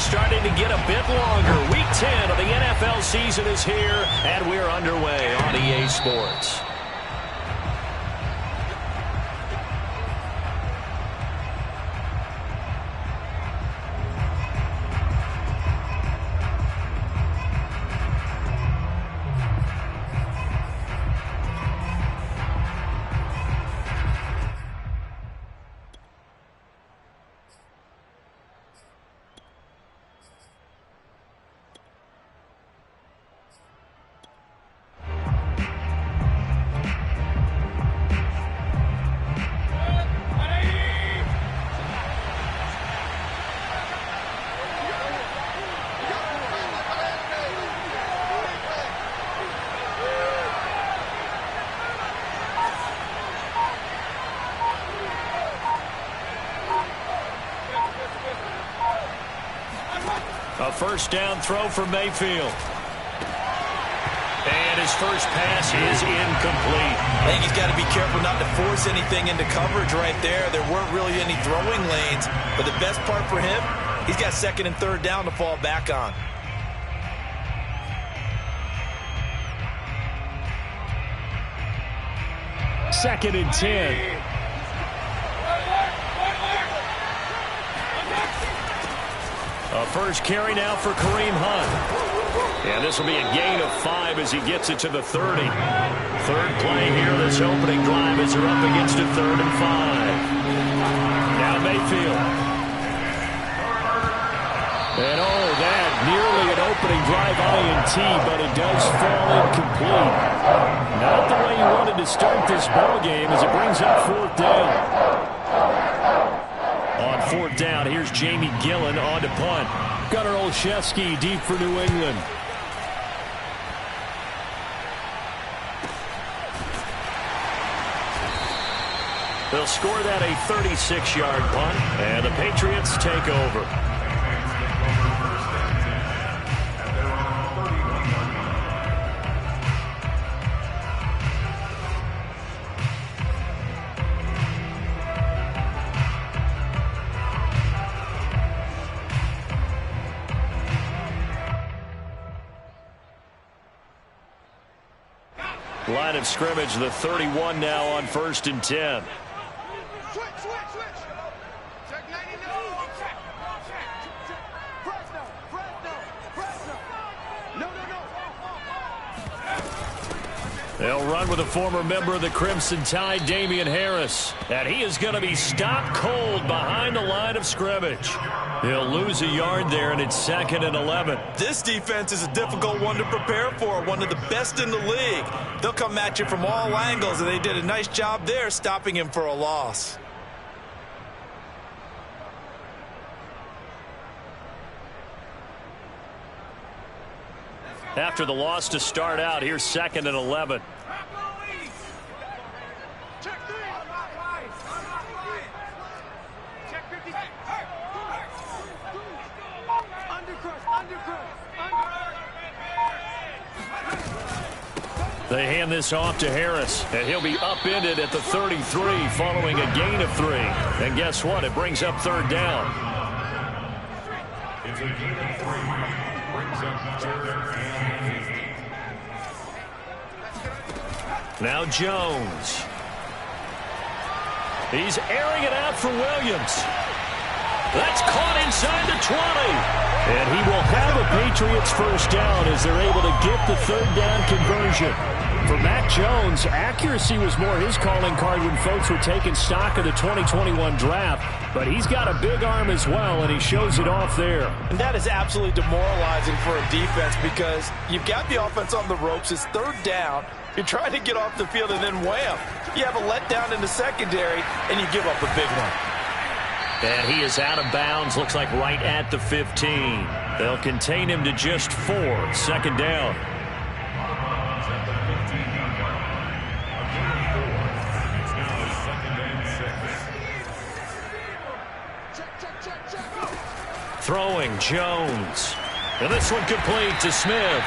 is starting to get a bit longer. Week 10 of the NFL season is here, and we're underway on EA Sports. A first down throw for Mayfield. And his first pass is incomplete. I think he's got to be careful not to force anything into coverage right there. There weren't really any throwing lanes. But the best part for him, he's got second and third down to fall back on. Second and 10. A first carry now for Kareem Hunt. And this will be a gain of 5 as he gets it to the 30. Third play here this opening drive as they're up against a 3rd and 5. Now Mayfield. And that nearly an opening drive INT, but it does fall incomplete. Not the way you wanted to start this ball game as it brings up 4th down. On 4th down, here's Jamie Gillen on to punt. Gunnar Olszewski deep for New England. They'll score that a 36-yard punt, and the Patriots take over. Line of scrimmage, the 31 now on 1st and 10. Switch. Check 99. Fresno. No. They'll run with a former member of the Crimson Tide, Damian Harris. And he is going to be stopped cold behind the line of scrimmage. He'll lose a yard there, and it's 2nd and 11. This defense is a difficult one to prepare for, one of the best in the league. They'll come at you from all angles, and they did a nice job there stopping him for a loss. After the loss to start out, here's 2nd and 11. They hand this off to Harris, and he'll be upended at the 33 following a gain of 3. And guess what? It brings up 3rd down. It's a gain of 3. Brings up 3rd and 15. Now Jones. He's airing it out for Williams. That's caught inside the 20. And he will have a Patriots first down as they're able to get the 3rd down conversion. For Mac Jones, accuracy was more his calling card when folks were taking stock of the 2021 draft. But he's got a big arm as well, and he shows it off there. And that is absolutely demoralizing for a defense because you've got the offense on the ropes. It's 3rd down. You're trying to get off the field, and then wham, you have a letdown in the secondary, and you give up a big one. And he is out of bounds, looks like right at the 15. They'll contain him to just 4, 2nd down. Throwing Jones. And this one complete to Smith.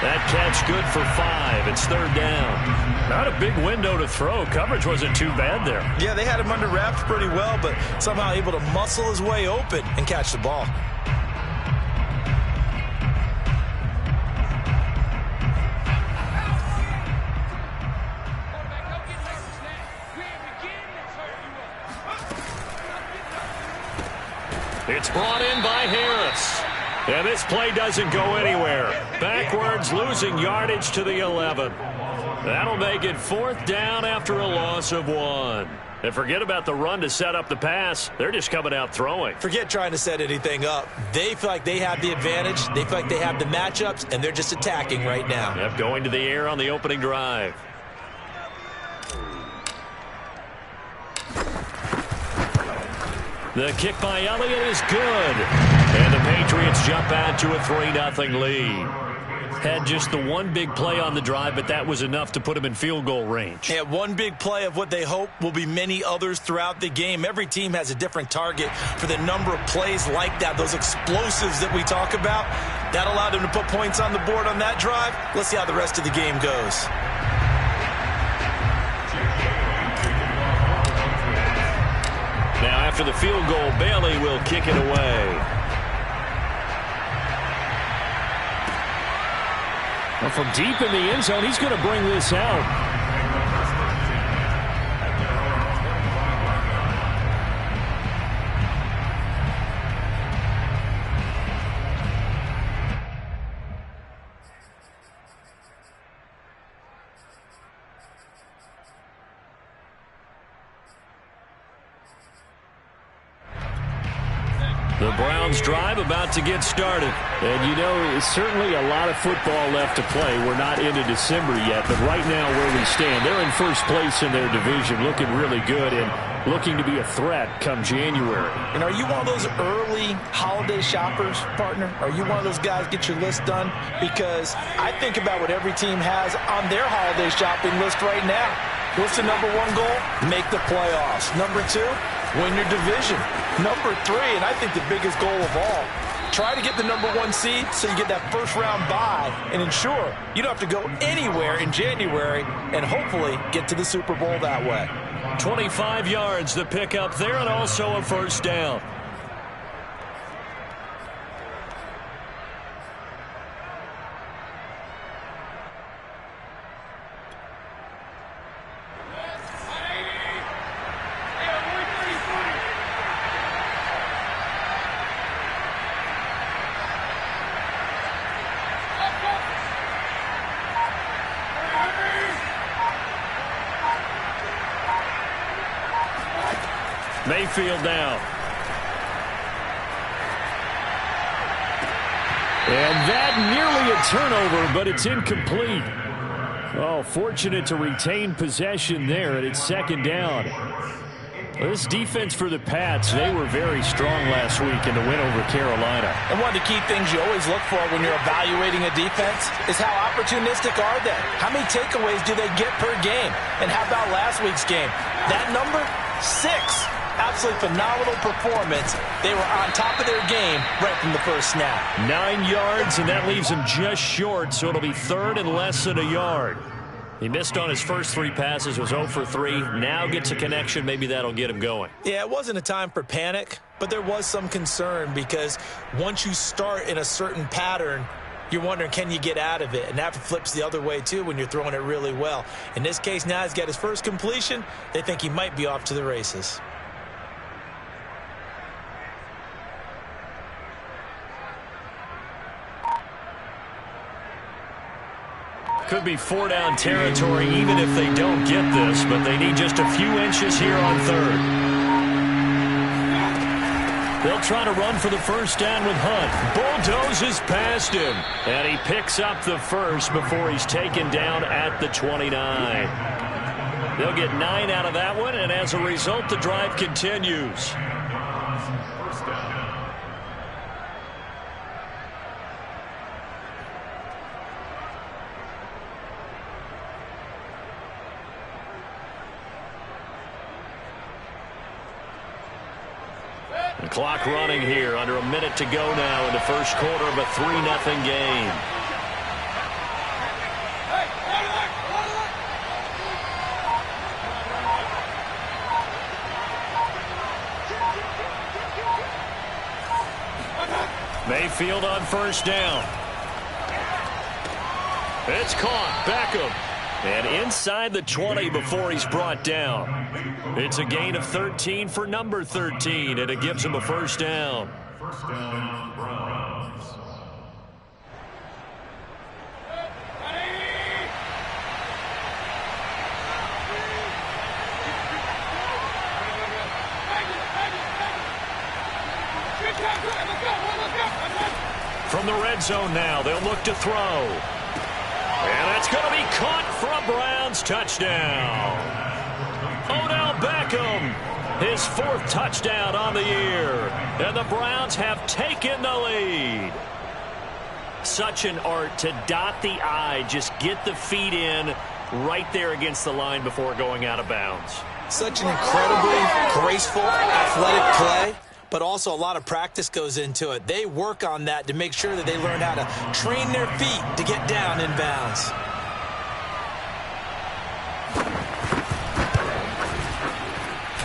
That catch good for 5. It's 3rd down. Not a big window to throw. Coverage wasn't too bad there. Yeah, they had him under wraps pretty well, but somehow able to muscle his way open and catch the ball. It's brought in by Harris. And this play doesn't go anywhere. Backwards, losing yardage to the 11. That'll make it 4th down after a loss of 1. And forget about the run to set up the pass. They're just coming out throwing. Forget trying to set anything up. They feel like they have the advantage. They feel like they have the matchups, and they're just attacking right now. Yep, going to the air on the opening drive. The kick by Elliott is good. And the Patriots jump out to a 3-0 lead. Had just the one big play on the drive, but that was enough to put them in field goal range. Yeah, one big play of what they hope will be many others throughout the game. Every team has a different target for the number of plays like that, those explosives that we talk about. That allowed them to put points on the board on that drive. Let's see how the rest of the game goes. Now, after the field goal, Bailey will kick it away. Well, from deep in the end zone, he's going to bring this out. The Browns drive about to get started. And, you know, certainly a lot of football left to play. We're not into December yet, but right now where we stand, they're in first place in their division, looking really good and looking to be a threat come January. And are you one of those early holiday shoppers, partner? Are you one of those guys get your list done? Because I think about what every team has on their holiday shopping list right now. What's the number one goal? Make the playoffs. Number 2, win your division. Number 3, and I think the biggest goal of all, try to get the number 1 seed so you get that first round bye and ensure you don't have to go anywhere in January and hopefully get to the Super Bowl that way. 25 yards the pickup there and also a first down. Mayfield down. And that nearly a turnover, but it's incomplete. Oh, fortunate to retain possession there, and it's 2nd down. This defense for the Pats, they were very strong last week in the win over Carolina. And one of the key things you always look for when you're evaluating a defense is how opportunistic are they? How many takeaways do they get per game? And how about last week's game? That number, 6. Absolutely phenomenal performance. They were on top of their game right from the first snap. 9 yards, and that leaves him just short, so it'll be 3rd and less than a yard. He missed on his first 3 passes, was 0 for 3. Now gets a connection. Maybe that'll get him going. Yeah, it wasn't a time for panic, but there was some concern because once you start in a certain pattern, you're wondering, can you get out of it? And that flips the other way, too, when you're throwing it really well. In this case, now he's got his first completion. They think he might be off to the races. Could be 4-down territory even if they don't get this, but they need just a few inches here on 3rd. They'll try to run for the first down with Hunt. Bulldozes past him, and he picks up the first before he's taken down at the 29. They'll get 9 out of that one, and as a result, the drive continues. The clock running here, under a minute to go now in the first quarter of a 3-0 game. Mayfield on first down. It's caught. Beckham. And inside the 20 before he's brought down. It's a gain of 13 for number 13, and it gives him a first down. First down, Browns. From the red zone now, they'll look to throw. And that's going to be caught for a Browns touchdown. Odell Beckham, his 4th touchdown on the year. And the Browns have taken the lead. Such an art to dot the I, just get the feet in right there against the line before going out of bounds. Such an incredibly graceful, athletic play. But also a lot of practice goes into it. They work on that to make sure that they learn how to train their feet to get down in bounds.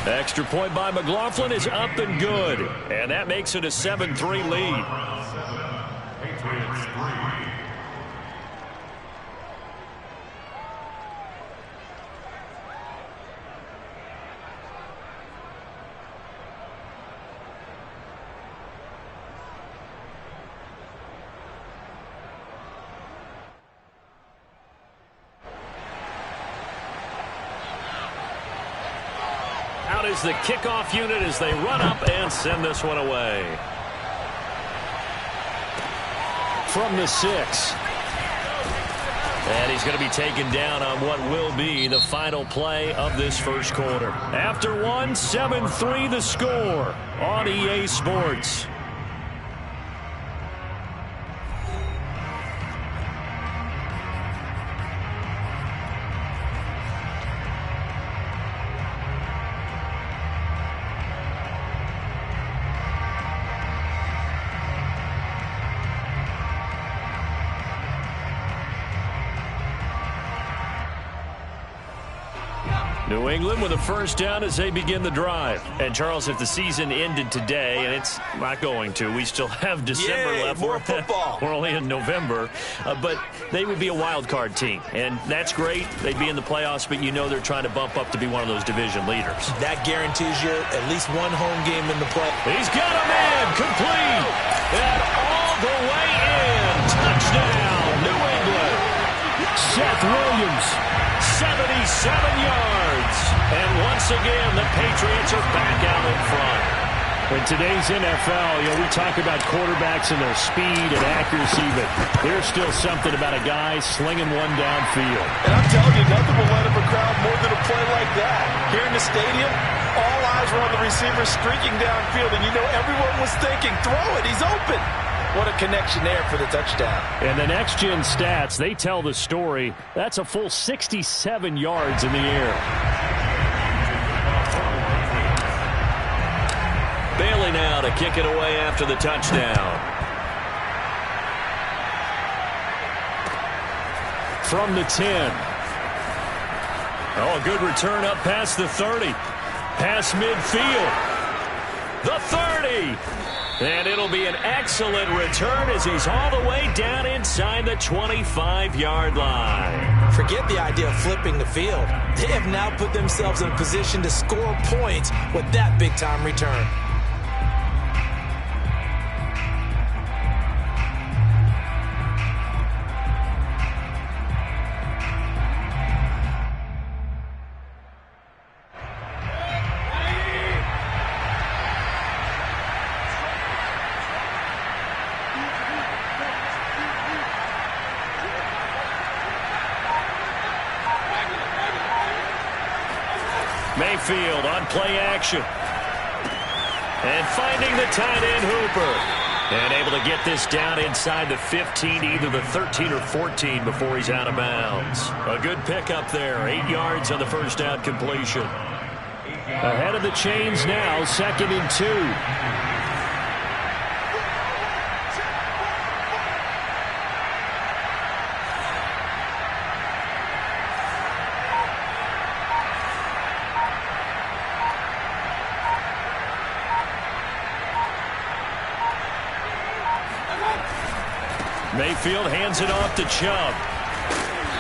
Extra point by McLaughlin is up and good. And that makes it a 7-3 lead. 7, Patriots 3. Is the kickoff unit as they run up and send this one away. From the 6. And he's going to be taken down on what will be the final play of this first quarter. After one, 7-3 the score on EA Sports. New England with a first down as they begin the drive. And, Charles, if the season ended today, and it's not going to, we still have December left. More football. We're only in November. But they would be a wild card team. And that's great. They'd be in the playoffs, but you know they're trying to bump up to be one of those division leaders. That guarantees you at least one home game in the play. He's got him in. Complete. And all the way in. Touchdown, New England. Seth Williams. 77 yards. And once again, the Patriots are back out in front. In today's NFL, we talk about quarterbacks and their speed and accuracy, but there's still something about a guy slinging one downfield. And I'm telling you, nothing will light up a crowd more than a play like that. Here in the stadium, all eyes were on the receiver streaking downfield, and you know everyone was thinking, throw it, he's open. What a connection there for the touchdown. And the next-gen stats, they tell the story. That's a full 67 yards in the air. Bailey now to kick it away after the touchdown. From the 10. Oh, a good return up past the 30. Past midfield. The 30. And it'll be an excellent return as he's all the way down inside the 25-yard line. Forget the idea of flipping the field. They have now put themselves in a position to score points with that big-time return. Mayfield on play action. And finding the tight end Hooper. And able to get this down inside the 15, either the 13 or 14 before he's out of bounds. A good pickup there. 8 yards on the first down completion. Ahead of the chains now, 2nd and 2. Mayfield hands it off to Chubb.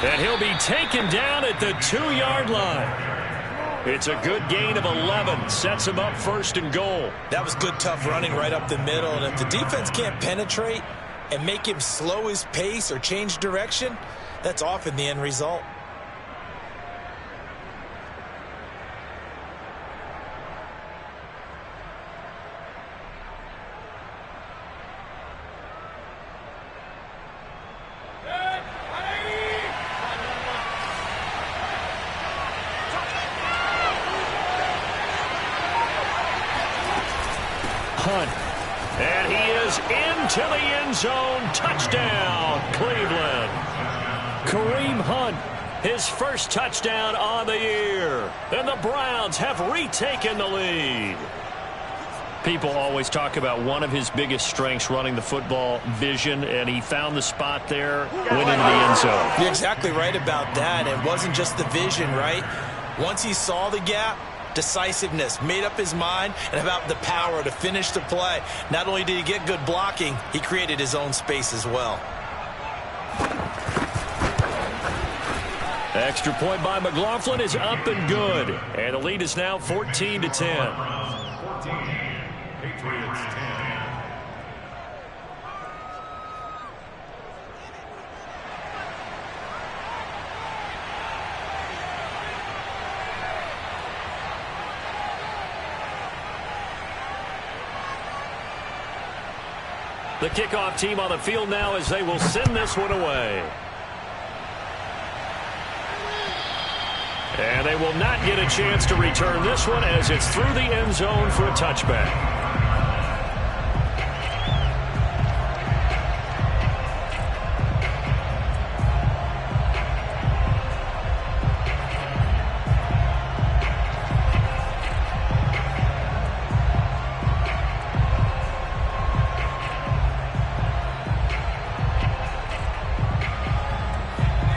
And he'll be taken down at the 2-yard line. It's a good gain of 11. Sets him up first and goal. That was good, tough running right up the middle. And if the defense can't penetrate and make him slow his pace or change direction, that's often the end result. Hunt. And he is into the end zone. Touchdown, Cleveland. Kareem Hunt, his first touchdown on the year. And the Browns have retaken the lead. People always talk about one of his biggest strengths running the football, vision, and he found the spot there, went into the end zone. You're exactly right about that. It wasn't just the vision, right? Once he saw the gap, decisiveness, made up his mind, and about the power to finish the play. Not only did he get good blocking, he created his own space as well. Extra point by McLaughlin is up and good. And the lead is now 14-10. 14, Patriots 10. The kickoff team on the field now as they will send this one away. And they will not get a chance to return this one as it's through the end zone for a touchback.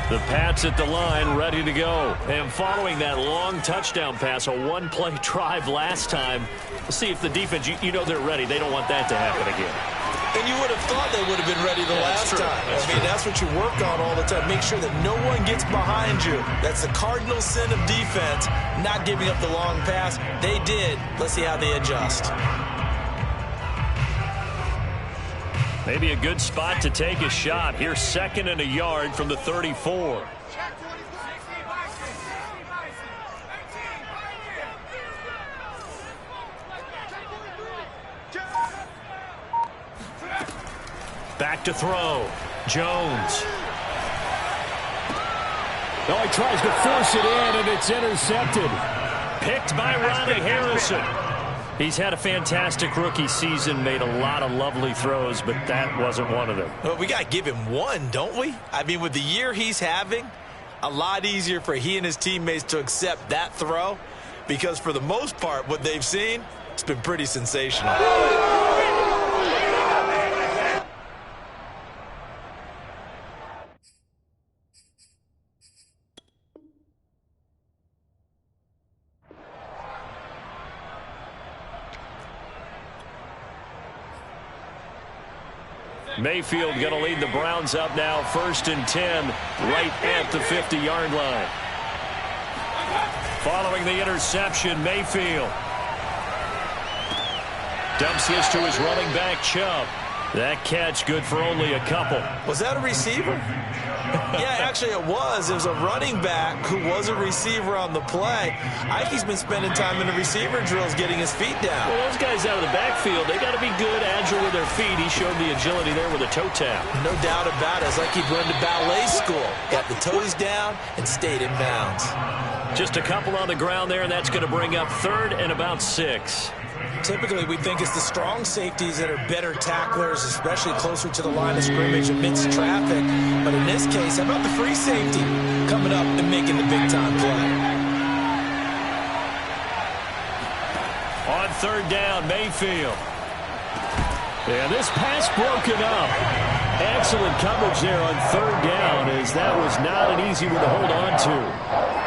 The Pats at the line, ready to go. And following that long touchdown pass, a one-play drive last time, see if the defense, you know they're ready. They don't want that to happen again. And you would have thought they would have been ready the last time. That's what you work on all the time. Make sure that no one gets behind you. That's the cardinal sin of defense, not giving up the long pass. They did. Let's see how they adjust. Maybe a good spot to take a shot. Here's 2nd and a yard from the 34. Back to throw. Jones. Oh, he tries to force it in, and it's intercepted. Picked by Ronnie Harrison. He's had a fantastic rookie season, made a lot of lovely throws, but that wasn't one of them. Well, we got to give him one, don't we? I mean, with the year he's having, a lot easier for he and his teammates to accept that throw because for the most part, what they've seen, it's been pretty sensational. Mayfield going to lead the Browns up now, 1st and 10, right at the 50-yard line. Following the interception, Mayfield dumps this to his running back, Chubb. That catch good for only a couple. Was that a receiver? Yeah, actually it was. It was a running back who was a receiver on the play. Ike's been spending time in the receiver drills getting his feet down. Well, those guys out of the backfield, they got to be good, agile with their feet. He showed the agility there with a toe tap. No doubt about it. It's like he'd run to ballet school. Got the toes down and stayed in bounds. Just a couple on the ground there, and that's going to bring up 3rd and about 6. Typically, we think it's the strong safeties that are better tacklers, especially closer to the line of scrimmage amidst traffic. But in this case, how about the free safety coming up and making the big-time play? On 3rd down, Mayfield. And this pass broken up. Excellent coverage there on 3rd down, as that was not an easy one to hold on to.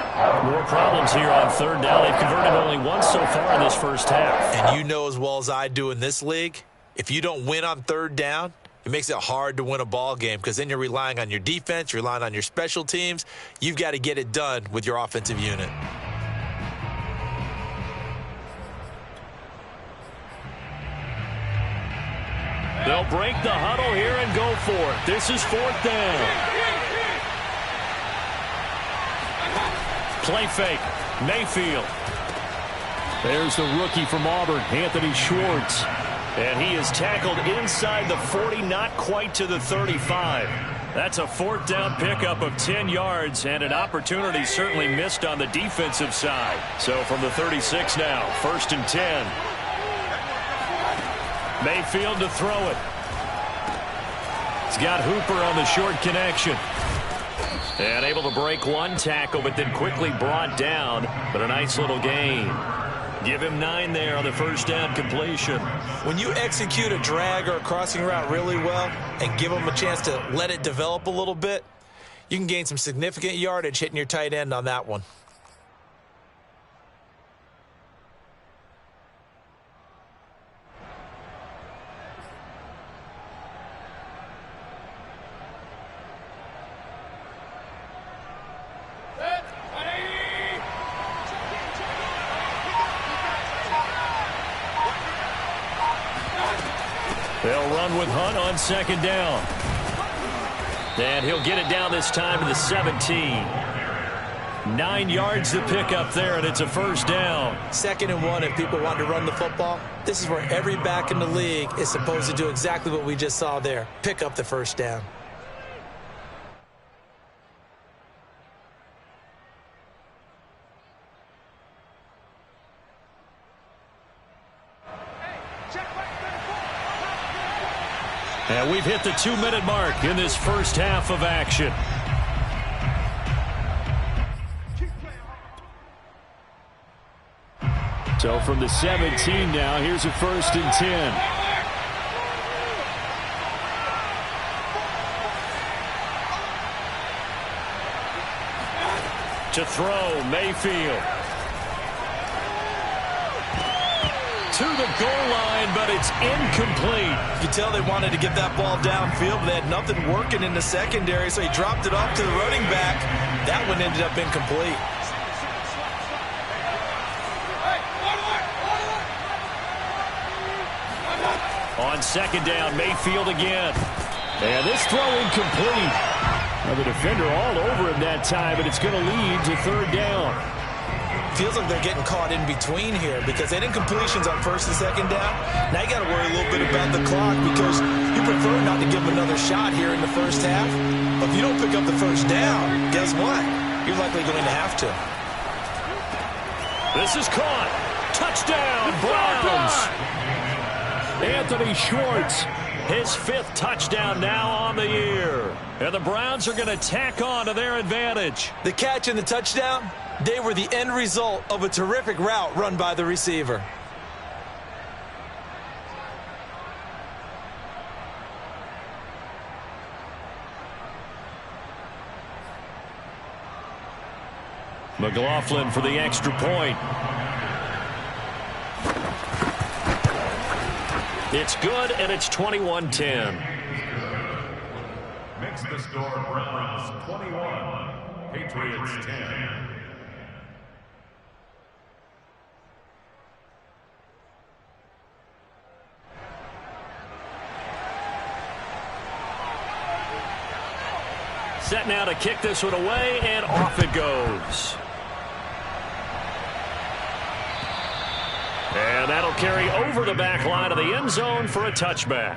More problems here on 3rd down. They've converted only once so far in this first half. And you know as well as I do in this league, if you don't win on 3rd down, It makes it hard to win a ball game because then you're relying on your defense, you're relying on your special teams. You've got to get it done with your offensive unit. They'll break the huddle here and go for it. This is 4th down. Play fake. Mayfield. There's the rookie from Auburn, Anthony Schwartz. And he is tackled inside the 40, not quite to the 35. That's a 4th down pickup of 10 yards and an opportunity certainly missed on the defensive side. So from the 36 now, 1st and 10. Mayfield to throw it. He's got Hooper on the short connection. And able to break one tackle, but then quickly brought down. But a nice little gain. Give him 9 there on the 1st down completion. When you execute a drag or a crossing route really well and give them a chance to let it develop a little bit, you can gain some significant yardage hitting your tight end on that one. They'll run with Hunt on 2nd down. And he'll get it down this time to the 17. 9 yards to pick up there, and it's a 1st down. 2nd and 1 if people want to run the football. This is where every back in the league is supposed to do exactly what we just saw there. Pick up the 1st down. And we've hit the 2-minute mark in this first half of action. So from the 17 now, here's a 1st and 10. To throw, Mayfield. To the goal line, but it's incomplete. You can tell they wanted to get that ball downfield, but they had nothing working in the secondary, so he dropped it off to the running back. That one ended up incomplete. On 2nd down, Mayfield again. And this throw incomplete. Now the defender all over him that time, but it's going to lead to 3rd down. Feels like they're getting caught in between here because they had incompletions on 1st and 2nd down. Now you got to worry a little bit about the clock because you prefer not to give them another shot here in the 1st half. But if you don't pick up the 1st down, guess what? You're likely going to have to. This is caught. Touchdown, Browns. Anthony Schwartz, his 5th touchdown now on the year. And the Browns are going to tack on to their advantage. The catch and the touchdown, they were the end result of a terrific route run by the receiver. McLaughlin for the extra point. It's good, and it's 21-10. Makes the score Browns 21, Patriots 10. Set now to kick this one away, and off it goes. And that'll carry over the back line of the end zone for a touchback.